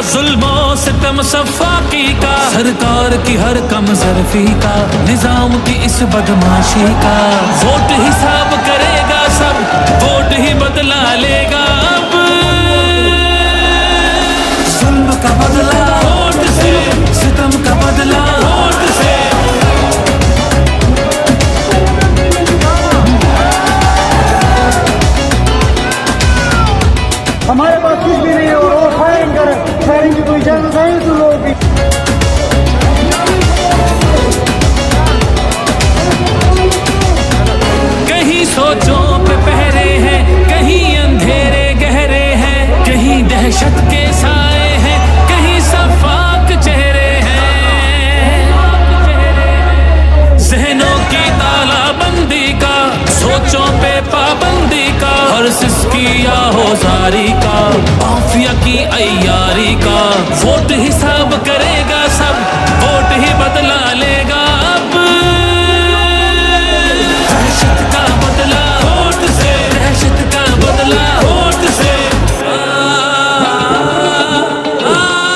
जुल्मों सितम सफाकी का, सरकार की हर कम ज़रफ़ी का, निज़ाम की इस बदमाशी का। वोट हिसाब करेगा सब, वोट ही बदला लेगा अब। जुल्म का बदला वोट से, सितम का बदला वोट से। हमारे पास कुछ भी नहीं है और वो फायरिंग करे, फायरिंग की कोई इजाजत नहीं तो लोगों की। कहीं सोचों पे पहरे हैं, कहीं अंधेरे गहरे हैं, कहीं दहशत के साए हैं, कहीं सफाक चेहरे हैं। ज़हनों की तालाबंदी का, सोचों पे पाबंदी का, हर सिसकी आहोज़ारी का, माफिया की अय्यारी का। वोट हिसाब करेगा सब, वोट ही बदला लेगा अब। दहशत का बदला वोट से, दहशत का बदला वोट से।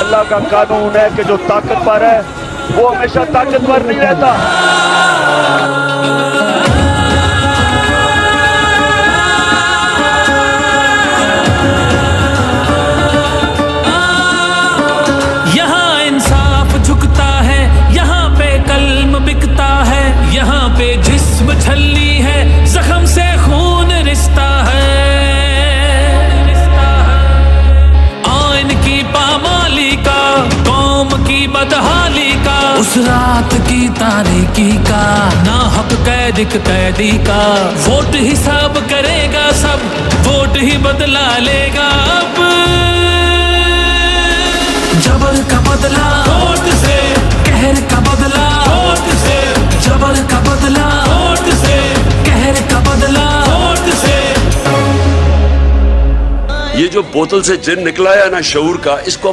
अल्लाह का कानून है कि जो ताकतवर है वो हमेशा ताकतवर नहीं रहता। यहाँ पे जिस्म छलनी है, जख्म से खून रिश्ता है। आइन की पामाली का, कौम की बदहाली का, उस रात की तारीकी का, ना हक कैदी का। वोट हिसाब करेगा सब, वोट ही बदला लेगा अब। जबर का बदला वोट से, कहर का बदला वोट से, जबर का बदला वोट से, कहर का बदला वोट से। ये जो बोतल से जिन निकला है ना शऊर का, इसको